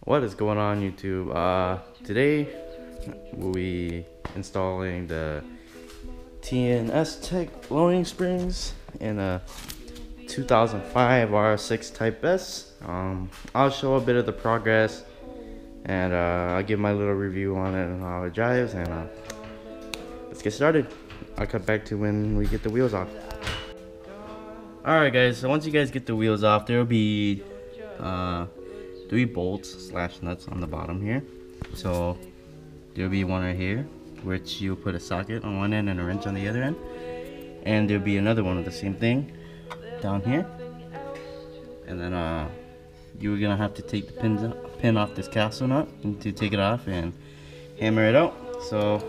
What is going on, YouTube? Today we'll be installing the Tein S Tech loading springs in a 2005 RSX Type S. I'll show a bit of the progress and I'll give my little review on it and how it drives, and let's get started. I'll cut back to when we get the wheels off. Alright guys, so once you guys get the wheels off, there will be 3 bolts / nuts on the bottom here. So there'll be one right here, which you'll put a socket on one end and a wrench on the other end, and there'll be another one of the same thing down here. And then you're gonna have to take the pin off this castle nut and to take it off and hammer it out. So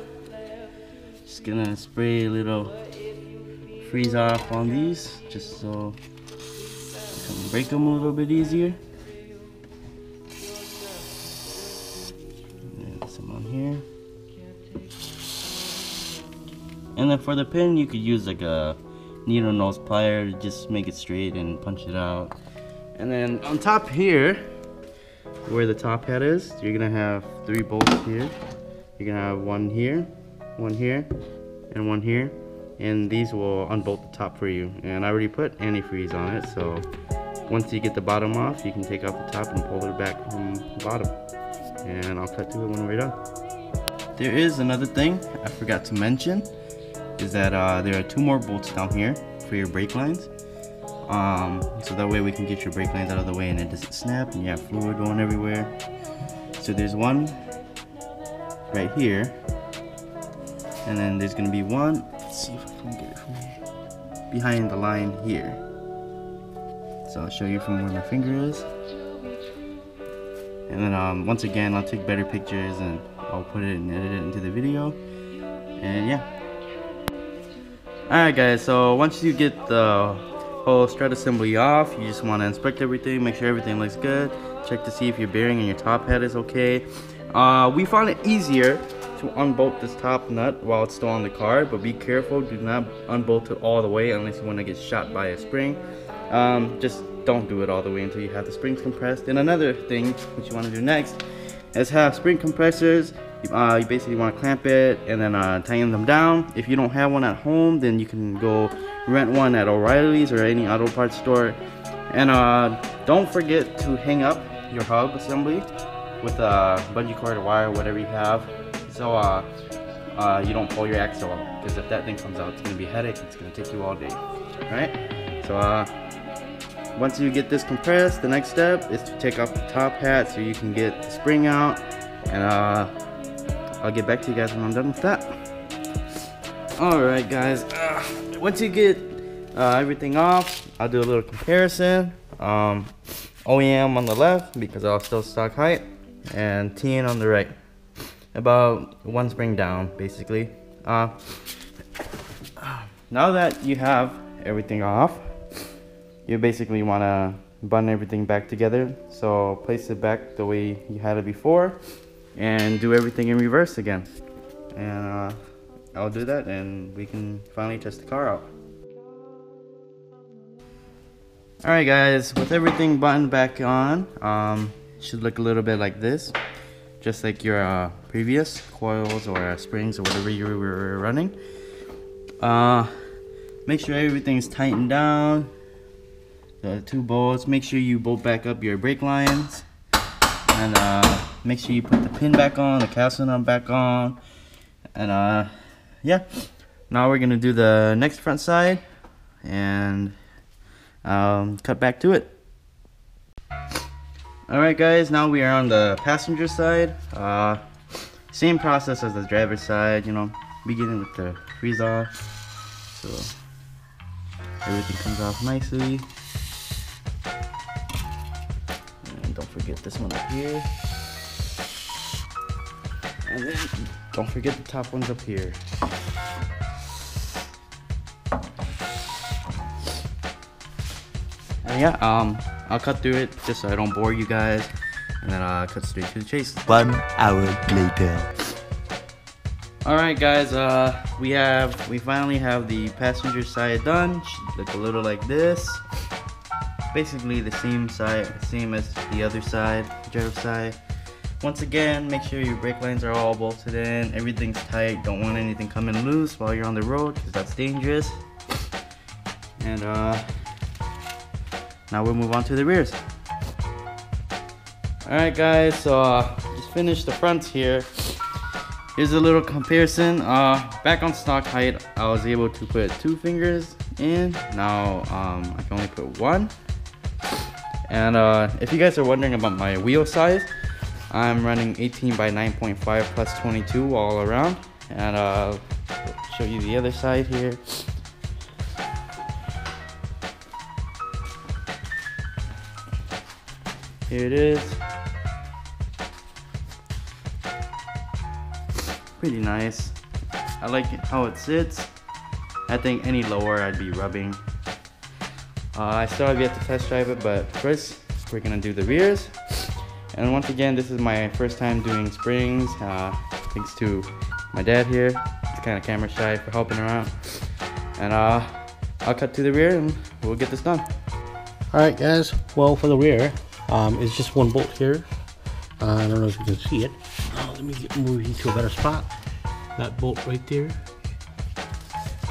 just gonna spray a little freeze off on these just so you can break them a little bit easier. Here, and then for the pin you could use like a needle nose plier to just make it straight and punch it out. And then on top here, where the top head is, you're gonna have 3 bolts here. You're gonna have one here, one here, and one here, and these will unbolt the top for you. And I already put antifreeze on it, so once you get the bottom off, you can take off the top and pull it back from the bottom. And I'll cut to it when we're done. There is another thing I forgot to mention, is that there are 2 more bolts down here for your brake lines. So that way we can get your brake lines out of the way and it doesn't snap and you have fluid going everywhere. So there's one right here, and then there's gonna be one, let's see if I can get it from here, behind the line here. So I'll show you from where my finger is. And then once again, I'll take better pictures and I'll put it and edit it into the video. And yeah. Alright guys, so once you get the whole strut assembly off, you just want to inspect everything, make sure everything looks good. Check to see if your bearing and your top head is okay. We found it easier to unbolt this top nut while it's still on the car, but be careful, do not unbolt it all the way unless you want to get shot by a spring. Just don't do it all the way until you have the springs compressed. And another thing which you want to do next is have spring compressors. You basically want to clamp it and then tighten them down. If you don't have one at home, then you can go rent one at O'Reilly's or any auto parts store. And don't forget to hang up your hub assembly with a bungee cord or wire, whatever you have, so you don't pull your axle out, because if that thing comes out, it's going to be a headache. It's going to take you all day. Alright, so once you get this compressed, the next step is to take off the top hat so you can get the spring out, and I'll get back to you guys when I'm done with that. Alright guys, once you get everything off, I'll do a little comparison. OEM on the left because I'll still stock height, and Tein on the right, about 1 spring down basically. Now that you have everything off, you basically want to button everything back together. So place it back the way you had it before and do everything in reverse again. And I'll do that and we can finally test the car out. Alright guys, with everything buttoned back on, it should look a little bit like this. Just like your previous coils or springs or whatever you were running. Make sure everything's tightened down. The 2 bolts, make sure you bolt back up your brake lines, and make sure you put the pin back on, the castle nut back on, and yeah, now we're gonna do the next front side and cut back to it. Alright guys, now we are on the passenger side. Same process as the driver's side, you know, beginning with the freeze off, so everything comes off nicely. Don't forget this one up here, and then don't forget the top ones up here. And yeah, I'll cut through it just so I don't bore you guys, and then I'll cut straight to the chase. 1 hour later. Alright guys, we finally have the passenger side done. Should look a little like this. basically the same as the other side, whichever side. Once again, make sure your brake lines are all bolted in, everything's tight. Don't want anything coming loose while you're on the road because that's dangerous. And now we'll move on to the rears. Alright guys, so just finished the fronts here. Here's a little comparison. Back on stock height, I was able to put 2 fingers in. Now I can only put 1. And if you guys are wondering about my wheel size, I'm running 18 by 9.5 plus 22 all around. And I'll show you the other side here. Here it is. Pretty nice. I like it how it sits. I think any lower I'd be rubbing. I still have yet to test drive it, but first we're gonna do the rears. And once again, this is my first time doing springs. Thanks to my dad here. He's kind of camera shy for helping around. And I'll cut to the rear and we'll get this done. Alright guys, well for the rear, it's just 1 bolt here. I don't know if you can see it. Let me move you to a better spot. That bolt right there,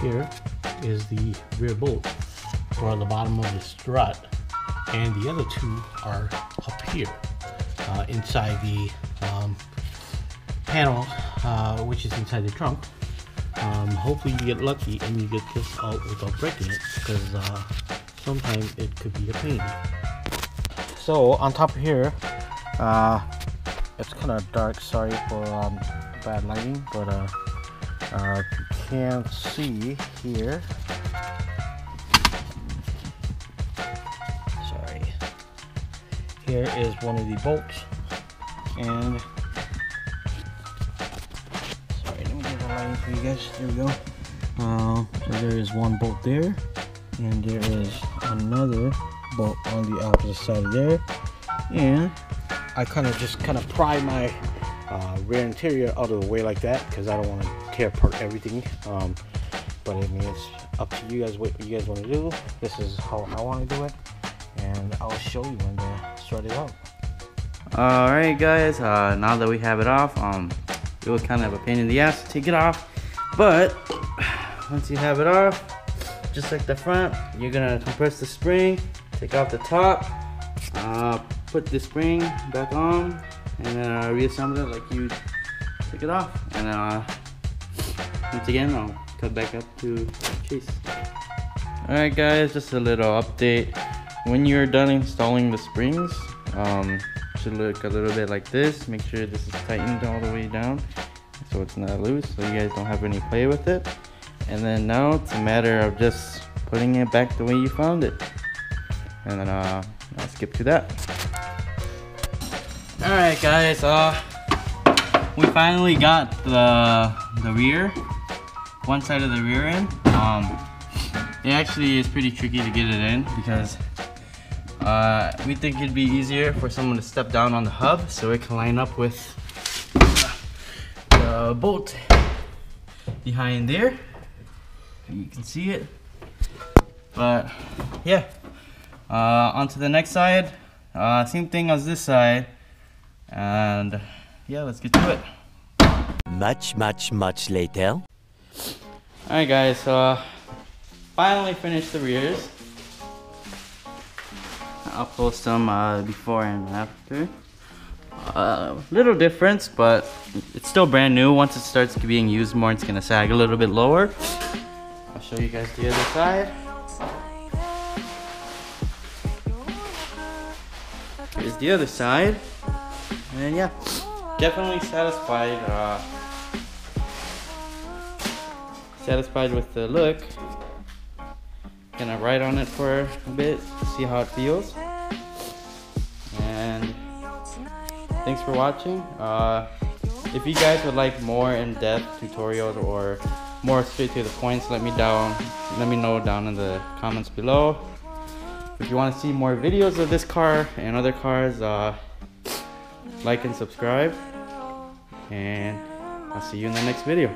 here is the rear bolt for the bottom of the strut. And the other 2 are up here. Inside the panel, which is inside the trunk. Hopefully you get lucky and you get this out without breaking it, because sometimes it could be a pain. So on top of here, it's kind of dark, sorry for bad lighting, but if you can see here, here is one of the bolts, and sorry, let me get the lighting for you guys. There we go. So there is 1 bolt there, and there is another bolt on the opposite side of there. And I kind of pry my rear interior out of the way like that because I don't want to tear apart everything. But I mean, it's up to you guys what you guys want to do. This is how I want to do it, and I'll show you when to sort it out. Alright guys, now that we have it off, it was kind of a pain in the ass to take it off, but once you have it off, just like the front, you're gonna compress the spring, take off the top, put the spring back on, and then reassemble it like you take it off, and then once again I'll cut back up to Chase. Alright guys, just a little update. When you're done installing the springs, it should look a little bit like this. Make sure this is tightened all the way down so it's not loose, so you guys don't have any play with it. And then now it's a matter of just putting it back the way you found it. And then I'll skip to that. Alright guys, we finally got the rear, one side of the rear in. It actually is pretty tricky to get it in because we think it'd be easier for someone to step down on the hub so it can line up with the bolt behind there. You can see it. But yeah, onto the next side. Same thing as this side. And yeah, let's get to it. Much later. Alright guys, so finally finished the rears. I'll post them before and after. Little difference, but it's still brand new. Once it starts being used more, it's gonna sag a little bit lower. I'll show you guys the other side. Here's the other side. And yeah, definitely satisfied. Satisfied with the look. Gonna ride on it for a bit, see how it feels. And thanks for watching. If you guys would like more in-depth tutorials or more straight to the points, let me know down in the comments below. If you want to see more videos of this car and other cars, like and subscribe, and I'll see you in the next video.